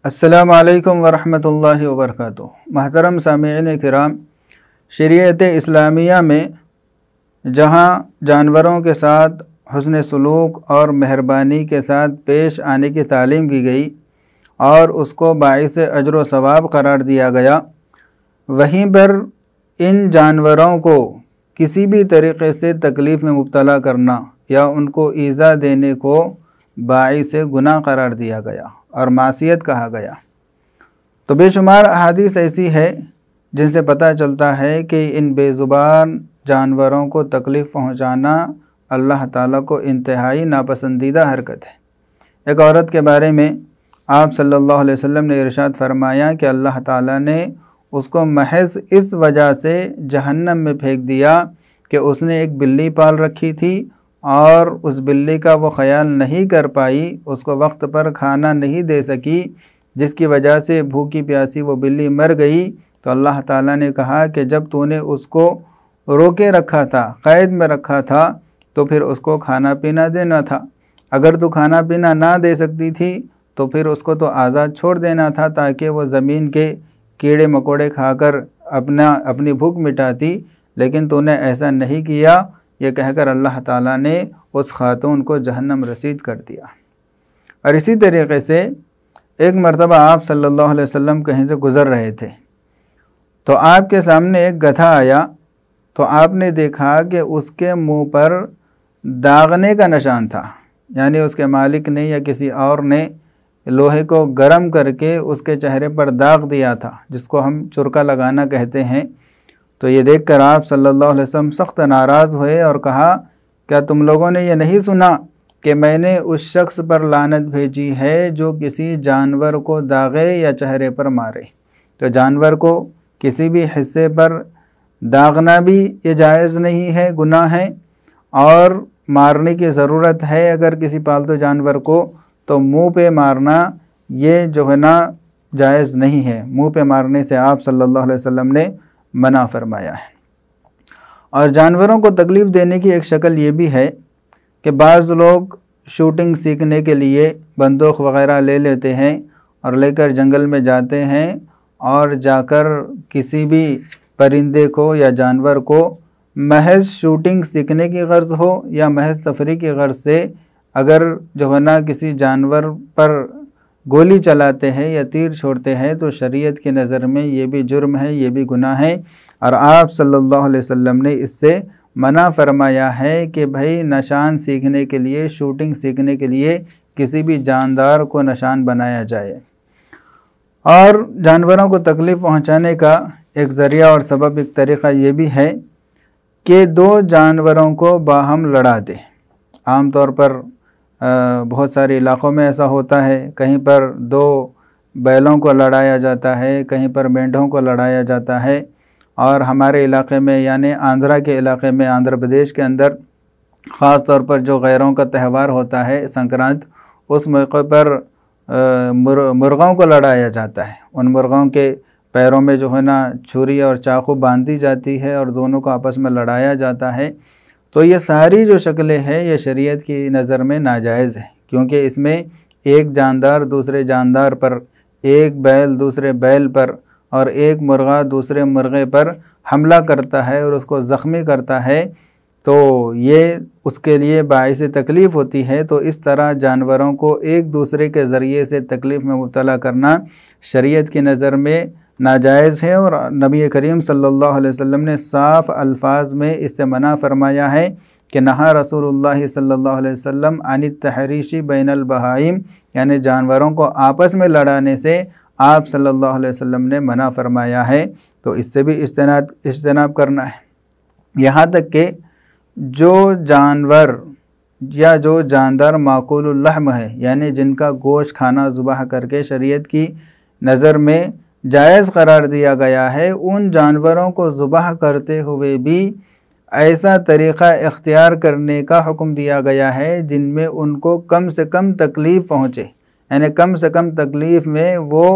السلام علیکم ورحمۃ اللہ وبرکاتہ۔ محترم سامعین کرام، شریعت اسلامیہ میں جہاں جانوروں کے ساتھ حسن سلوک اور مہربانی کے ساتھ پیش آنے کی تعلیم کی گئی اور اس کو باعث اجر و ثواب قرار دیا گیا، وہیں پر ان جانوروں کو کسی بھی طریقے سے تکلیف میں مبتلا کرنا یا ان کو ایذا دینے کو باعث گناہ قرار دیا گیا اور معصیت کہا گیا۔ تو بے شمار احادیث ایسی ہے جن سے پتہ چلتا ہے کہ ان بے زبان جانوروں کو تکلیف پہنچانا اللہ تعالیٰ کو انتہائی ناپسندیدہ حرکت ہے۔ ایک عورت کے بارے میں آپ صلی اللہ علیہ وسلم نے ارشاد فرمایا کہ اللہ تعالیٰ نے اس کو محض اس وجہ سے جہنم میں پھینک دیا کہ اس نے ایک بلی پال رکھی تھی اور اس بلی کا وہ خیال نہیں کر پائی، اس کو وقت پر کھانا نہیں دے سکی، جس کی وجہ سے بھوکی پیاسی وہ بلی مر گئی۔ تو اللہ تعالیٰ نے کہا کہ جب تو نے اس کو روکے رکھا تھا، قید میں رکھا تھا، تو پھر اس کو کھانا پینا دینا تھا۔ اگر تو کھانا پینا نہ دے سکتی تھی تو پھر اس کو تو آزاد چھوڑ دینا تھا تاکہ وہ زمین کے کیڑے مکوڑے کھا کر اپنی بھوک مٹاتی، لیکن تو نے ایسا نہیں کیا۔ یہ کہہ کر اللہ تعالیٰ نے اس خاتون کو جہنم رسید کر دیا۔ اور اسی طریقے سے ایک مرتبہ آپ صلی اللہ علیہ وسلم کہیں سے گزر رہے تھے تو آپ کے سامنے ایک گدھا آیا، تو آپ نے دیکھا کہ اس کے منہ پر داغنے کا نشان تھا، یعنی اس کے مالک نے یا کسی اور نے لوہے کو گرم کر کے اس کے چہرے پر داغ دیا تھا، جس کو ہم چرکا لگانا کہتے ہیں۔ تو یہ دیکھ کر آپ صلی اللہ علیہ وسلم سخت ناراض ہوئے اور کہا، کیا تم لوگوں نے یہ نہیں سنا کہ میں نے اس شخص پر لعنت بھیجی ہے جو کسی جانور کو داغے یا چہرے پر مارے؟ تو جانور کو کسی بھی حصے پر داغنا بھی یہ جائز نہیں ہے، گناہ ہے، اور مارنے کی ضرورت ہے اگر کسی پالتو جانور کو تو منہ پہ مارنا یہ جو ہے نا جائز نہیں ہے۔ منہ پہ مارنے سے آپ صلی اللہ علیہ وسلم نے منع فرمایا ہے۔ اور جانوروں کو تکلیف دینے کی ایک شکل یہ بھی ہے کہ بعض لوگ شوٹنگ سیکھنے کے لیے بندوق وغیرہ لے لیتے ہیں اور لے کر جنگل میں جاتے ہیں اور جا کر کسی بھی پرندے کو یا جانور کو محض شوٹنگ سیکھنے کی غرض ہو یا محض تفریح کی غرض سے اگر جو ہے نا کسی جانور پر گولی چلاتے ہیں یا تیر چھوڑتے ہیں تو شریعت کی نظر میں یہ بھی جرم ہے، یہ بھی گناہ ہے، اور آپ صلی اللہ علیہ وسلم نے اس سے منع فرمایا ہے کہ بھائی نشان سیکھنے کے لیے، شوٹنگ سیکھنے کے لیے کسی بھی جاندار کو نشان بنایا جائے۔ اور جانوروں کو تکلیف پہنچانے کا ایک ذریعہ اور سبب، ایک طریقہ یہ بھی ہے کہ دو جانوروں کو باہم لڑا دے۔ عام طور پر بہت سارے علاقوں میں ایسا ہوتا ہے، کہیں پر دو بیلوں کو لڑایا جاتا ہے، کہیں پر مینڈھوں کو لڑایا جاتا ہے، اور ہمارے علاقے میں یعنی آندھرا کے علاقے میں، آندھرا پردیش کے اندر خاص طور پر جو غیروں کا تہوار ہوتا ہے سنکرانت، اس موقع پر مرغوں کو لڑایا جاتا ہے۔ ان مرغوں کے پیروں میں جو ہے نا چھری اور چاقو باندھی جاتی ہے اور دونوں کو آپس میں لڑایا جاتا ہے۔ تو یہ ساری جو شکلیں ہیں یہ شریعت کی نظر میں ناجائز ہے، کیونکہ اس میں ایک جاندار دوسرے جاندار پر، ایک بیل دوسرے بیل پر، اور ایک مرغہ دوسرے مرغے پر حملہ کرتا ہے اور اس کو زخمی کرتا ہے، تو یہ اس کے لیے باعث تکلیف ہوتی ہے۔ تو اس طرح جانوروں کو ایک دوسرے کے ذریعے سے تکلیف میں مبتلا کرنا شریعت کی نظر میں ناجائز ہے، اور نبی کریم صلی اللہ علیہ وسلم نے صاف الفاظ میں اس سے منع فرمایا ہے کہ نہا رسول اللہ صلی اللہ علیہ وسلم عن التحریش بین البہائم، یعنی جانوروں کو آپس میں لڑانے سے آپ صلی اللہ علیہ وسلم نے منع فرمایا ہے۔ تو اس سے بھی اجتناب کرنا ہے۔ یہاں تک کہ جو جانور یا جو جاندار معقول اللحم ہے، یعنی جن کا گوشت کھانا ذبح کر کے شریعت کی نظر میں جائز قرار دیا گیا ہے، ان جانوروں کو ذبح کرتے ہوئے بھی ایسا طریقہ اختیار کرنے کا حکم دیا گیا ہے جن میں ان کو کم سے کم تکلیف پہنچے، یعنی کم سے کم تکلیف میں وہ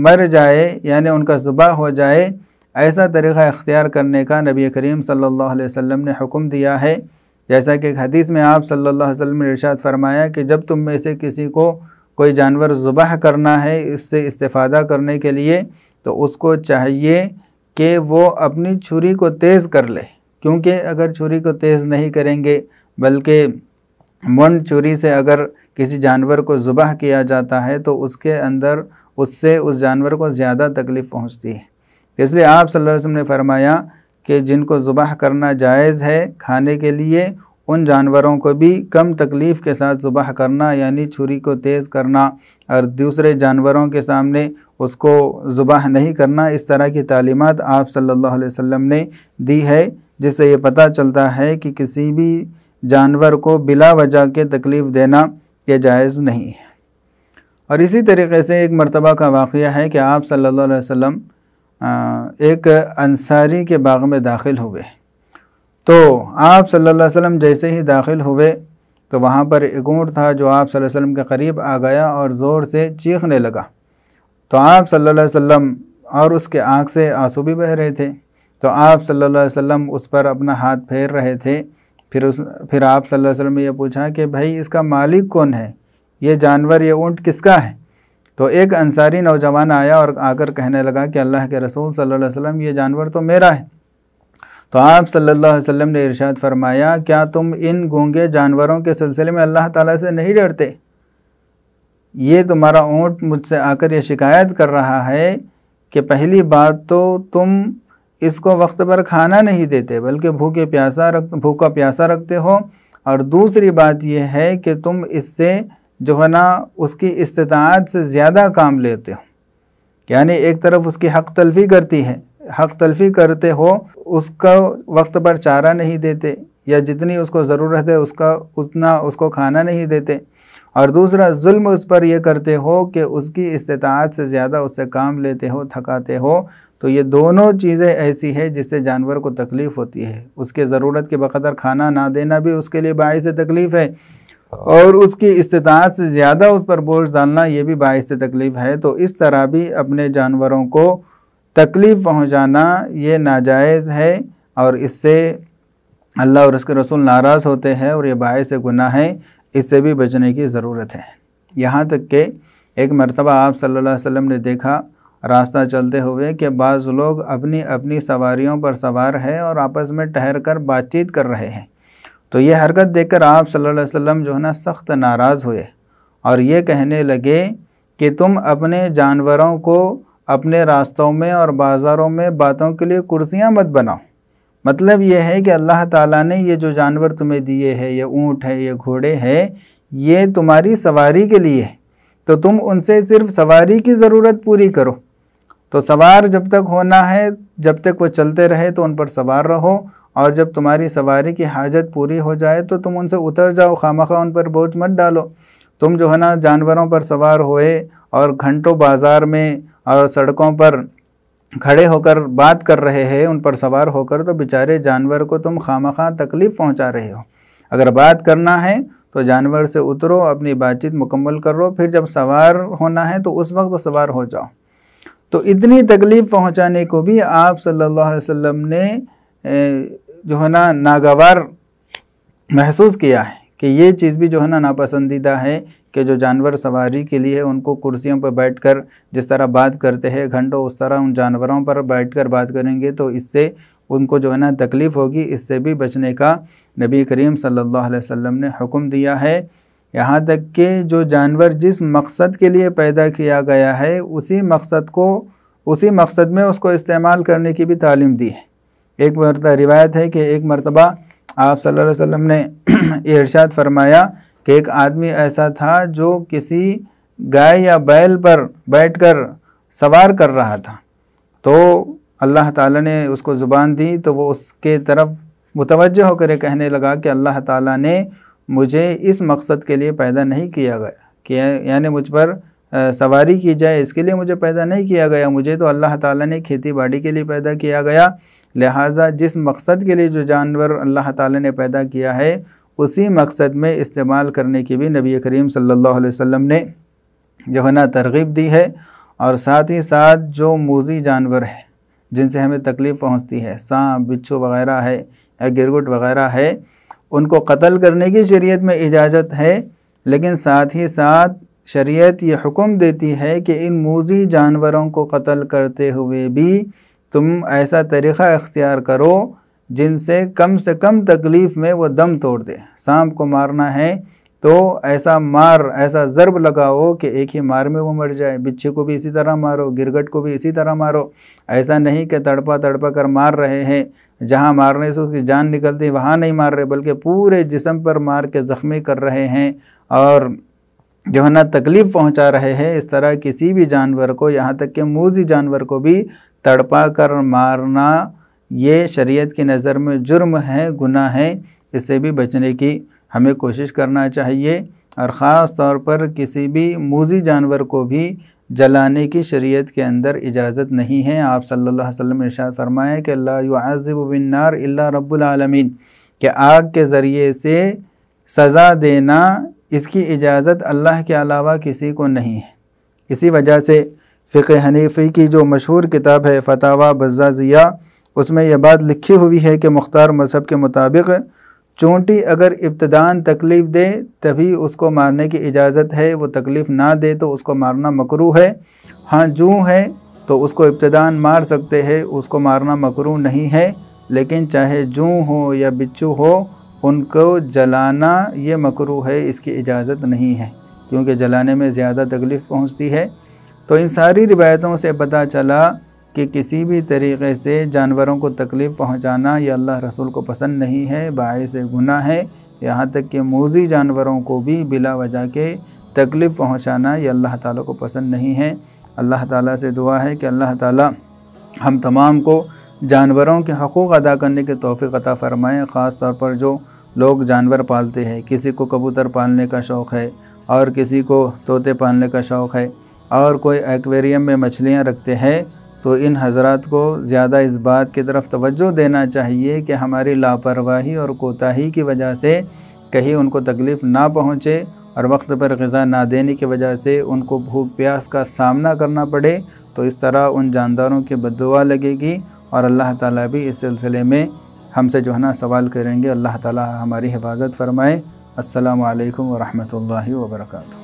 مر جائے، یعنی ان کا ذبح ہو جائے، ایسا طریقہ اختیار کرنے کا نبی کریم صلی اللہ علیہ وسلم نے حکم دیا ہے۔ جیسا کہ ایک حدیث میں آپ صلی اللہ علیہ وسلم نے ارشاد فرمایا کہ جب تم میں سے کسی کو کوئی جانور ذبح کرنا ہے اس سے استفادہ کرنے کے لیے، تو اس کو چاہیے کہ وہ اپنی چھری کو تیز کر لے، کیونکہ اگر چھری کو تیز نہیں کریں گے بلکہ منڈ چھری سے اگر کسی جانور کو ذبح کیا جاتا ہے تو اس کے اندر اس سے اس جانور کو زیادہ تکلیف پہنچتی ہے۔ اس لیے آپ صلی اللہ علیہ وسلم نے فرمایا کہ جن کو ذبح کرنا جائز ہے کھانے کے لیے، ان جانوروں کو بھی کم تکلیف کے ساتھ ذبح کرنا، یعنی چھری کو تیز کرنا اور دوسرے جانوروں کے سامنے اس کو ذبح نہیں کرنا، اس طرح کی تعلیمات آپ صلی اللہ علیہ وسلم نے دی ہے، جس سے یہ پتہ چلتا ہے کہ کسی بھی جانور کو بلا وجہ کے تکلیف دینا یہ جائز نہیں ہے۔ اور اسی طریقے سے ایک مرتبہ کا واقعہ ہے کہ آپ صلی اللہ علیہ وسلم ایک انصاری کے باغ میں داخل ہوئے، تو آپ صلی اللہ علیہ وسلم جیسے ہی داخل ہوئے تو وہاں پر ایک اونٹ تھا جو آپ صلی اللہ علیہ وسلم کے قریب آ گیا اور زور سے چیخنے لگا، تو آپ صلی اللہ علیہ وسلم اور اس کے آنکھ سے آنسو بھی بہہ رہے تھے، تو آپ صلی اللہ علیہ وسلم اس پر اپنا ہاتھ پھیر رہے تھے۔ پھر آپ صلی اللہ علیہ وسلم نے یہ پوچھا کہ بھائی اس کا مالک کون ہے، یہ جانور یہ اونٹ کس کا ہے؟ تو ایک انصاری نوجوان آیا اور آ کر کہنے لگا کہ اللہ کے رسول صلی اللہ علیہ وسلم یہ جانور تو میرا ہے۔ تو آپ صلی اللہ علیہ وسلم نے ارشاد فرمایا کیا تم ان گونگے جانوروں کے سلسلے میں اللہ تعالیٰ سے نہیں ڈرتے؟ یہ تمہارا اونٹ مجھ سے آ کر یہ شکایت کر رہا ہے کہ پہلی بات تو تم اس کو وقت پر کھانا نہیں دیتے بلکہ بھوکا پیاسا رکھتے ہو، اور دوسری بات یہ ہے کہ تم اس سے جو ہے نا اس کی استطاعت سے زیادہ کام لیتے ہو، یعنی ایک طرف اس کی حق تلفی کرتے ہو، اس کا وقت پر چارہ نہیں دیتے یا جتنی اس کو ضرورت ہے اتنا اس کو کھانا نہیں دیتے، اور دوسرا ظلم اس پر یہ کرتے ہو کہ اس کی استطاعت سے زیادہ اس سے کام لیتے ہو، تھکاتے ہو۔ تو یہ دونوں چیزیں ایسی ہیں جس سے جانور کو تکلیف ہوتی ہے، اس کے ضرورت کے بقدر کھانا نہ دینا بھی اس کے لیے باعث تکلیف ہے، اور اس کی استطاعت سے زیادہ اس پر بوجھ ڈالنا یہ بھی باعث تکلیف ہے۔ تو اس طرح بھی اپنے جانوروں کو تکلیف پہنچانا یہ ناجائز ہے، اور اس سے اللہ اور اس کے رسول ناراض ہوتے ہیں اور یہ باعث گناہ ہے، اس سے بھی بچنے کی ضرورت ہے۔ یہاں تک کہ ایک مرتبہ آپ صلی اللہ علیہ وسلم نے دیکھا راستہ چلتے ہوئے کہ بعض لوگ اپنی سواریوں پر سوار ہیں اور آپس میں ٹھہر کر بات چیت کر رہے ہیں، تو یہ حرکت دیکھ کر آپ صلی اللہ علیہ وسلم جو ہے نا سخت ناراض ہوئے اور یہ کہنے لگے کہ تم اپنے جانوروں کو اپنے راستوں میں اور بازاروں میں باتوں کے لیے کرسیاں مت بناؤ۔ مطلب یہ ہے کہ اللہ تعالیٰ نے یہ جو جانور تمہیں دیے ہیں، یہ اونٹ ہے، یہ گھوڑے ہے، یہ تمہاری سواری کے لیے ہے، تو تم ان سے صرف سواری کی ضرورت پوری کرو۔ تو سوار جب تک ہونا ہے، جب تک وہ چلتے رہے تو ان پر سوار رہو، اور جب تمہاری سواری کی حاجت پوری ہو جائے تو تم ان سے اتر جاؤ، خواہ ان پر بوجھ مت ڈالو۔ تم جو ہے نا جانوروں پر سوار ہوئے اور گھنٹوں بازار میں اور سڑکوں پر کھڑے ہو کر بات کر رہے ہیں ان پر سوار ہو کر، تو بیچارے جانور کو تم خواہ تکلیف پہنچا رہے ہو۔ اگر بات کرنا ہے تو جانور سے اترو، اپنی بات چیت مکمل کرو، پھر جب سوار ہونا ہے تو اس وقت سوار ہو جاؤ۔ تو اتنی تکلیف پہنچانے کو بھی آپ صلی اللہ علیہ وسلم نے جو ہے نا ناگوار محسوس کیا ہے کہ یہ چیز بھی جو ہے نا ناپسندیدہ ہے کہ جو جانور سواری کے لیے ان کو کرسیوں پر بیٹھ کر جس طرح بات کرتے ہیں گھنٹوں، اس طرح ان جانوروں پر بیٹھ کر بات کریں گے تو اس سے ان کو جو ہے نا تکلیف ہوگی۔ اس سے بھی بچنے کا نبی کریم صلی اللہ علیہ وسلم نے حکم دیا ہے۔ یہاں تک کہ جو جانور جس مقصد کے لیے پیدا کیا گیا ہے اسی مقصد میں اس کو استعمال کرنے کی بھی تعلیم دی ہے۔ ایک مرتبہ روایت ہے کہ ایک مرتبہ آپ صلی اللہ علیہ وسلم نے یہ ارشاد فرمایا کہ ایک آدمی ایسا تھا جو کسی گائے یا بیل پر بیٹھ کر سوار کر رہا تھا، تو اللہ تعالیٰ نے اس کو زبان دی تو وہ اس کے طرف متوجہ ہو کر کہنے لگا کہ اللہ تعالیٰ نے مجھے اس مقصد کے لیے پیدا نہیں کیا گیا، کہ یعنی مجھ پر سواری کی جائے اس کے لیے مجھے پیدا نہیں کیا گیا، مجھے تو اللہ تعالیٰ نے کھیتی باڑی کے لیے پیدا کیا گیا۔ لہٰذا جس مقصد کے لیے جو جانور اللہ تعالیٰ نے پیدا کیا ہے اسی مقصد میں استعمال کرنے کی بھی نبی کریم صلی اللہ علیہ وسلم نے جو ہے نا ترغیب دی ہے۔ اور ساتھ ہی ساتھ جو موذی جانور ہے جن سے ہمیں تکلیف پہنچتی ہے، سانپ، بچھو وغیرہ ہے یا گرگٹ وغیرہ ہے، ان کو قتل کرنے کی شریعت میں اجازت ہے، لیکن ساتھ ہی ساتھ شریعت یہ حکم دیتی ہے کہ ان موذی جانوروں کو قتل کرتے ہوئے بھی تم ایسا طریقہ اختیار کرو جن سے کم تکلیف میں وہ دم توڑ دے۔ سانپ کو مارنا ہے تو ایسا ضرب لگاؤ کہ ایک ہی مار میں وہ مر جائے۔ بچھو کو بھی اسی طرح مارو، گرگٹ کو بھی اسی طرح مارو۔ ایسا نہیں کہ تڑپا کر مار رہے ہیں، جہاں مارنے سے اس کی جان نکلتی وہاں نہیں مار رہے، بلکہ پورے جسم پر مار کے زخمی کر رہے ہیں اور جو ہے نا تکلیف پہنچا رہے ہیں۔ اس طرح کسی بھی جانور کو، یہاں تک کہ موذی جانور کو بھی تڑپا کر مارنا یہ شریعت کی نظر میں جرم ہے، گناہ ہے۔ اس سے بھی بچنے کی ہمیں کوشش کرنا چاہیے، اور خاص طور پر کسی بھی موذی جانور کو بھی جلانے کی شریعت کے اندر اجازت نہیں ہے۔ آپ صلی اللہ علیہ وسلم نے ارشاد فرمایا کہ لا يعذب بالنار الا رب العالمین، کہ آگ کے ذریعے سے سزا دینا اس کی اجازت اللہ کے علاوہ کسی کو نہیں ہے۔ اسی وجہ سے فقہ حنیفی کی جو مشہور کتاب ہے فتاوی بزازیہ، اس میں یہ بات لکھی ہوئی ہے کہ مختار مذہب کے مطابق چونٹی اگر ابتداً تکلیف دے تبھی اس کو مارنے کی اجازت ہے، وہ تکلیف نہ دے تو اس کو مارنا مکروہ ہے۔ ہاں جوں ہے تو اس کو ابتداً مار سکتے ہیں، اس کو مارنا مکروہ نہیں ہے، لیکن چاہے جوں ہو یا بچھو ہو ان کو جلانا یہ مکروہ ہے، اس کی اجازت نہیں ہے، کیونکہ جلانے میں زیادہ تکلیف پہنچتی ہے۔ تو ان ساری روایتوں سے پتہ چلا کہ کسی بھی طریقے سے جانوروں کو تکلیف پہنچانا یہ اللہ رسول کو پسند نہیں ہے، باعث گناہ ہے۔ یہاں تک کہ موذی جانوروں کو بھی بلا وجہ کے تکلیف پہنچانا یہ اللہ تعالیٰ کو پسند نہیں ہے۔ اللہ تعالیٰ سے دعا ہے کہ اللہ تعالیٰ ہم تمام کو جانوروں کے حقوق ادا کرنے کی توفیق عطا فرمائیں، خاص طور پر جو لوگ جانور پالتے ہیں۔ کسی کو کبوتر پالنے کا شوق ہے، اور کسی کو طوطے پالنے کا شوق ہے، اور کوئی ایکویریم میں مچھلیاں رکھتے ہیں، تو ان حضرات کو زیادہ اس بات کی طرف توجہ دینا چاہیے کہ ہماری لاپرواہی اور کوتاہی کی وجہ سے کہیں ان کو تکلیف نہ پہنچے، اور وقت پر غذا نہ دینے کی وجہ سے ان کو بھوک پیاس کا سامنا کرنا پڑے، تو اس طرح ان جانداروں کی بد دعا لگے گی، اور اللہ تعالیٰ بھی اس سلسلے میں ہم سے جو ہے نا سوال کریں گے۔ اللہ تعالیٰ ہماری حفاظت فرمائے۔ السلام علیکم ورحمۃ اللہ وبرکاتہ۔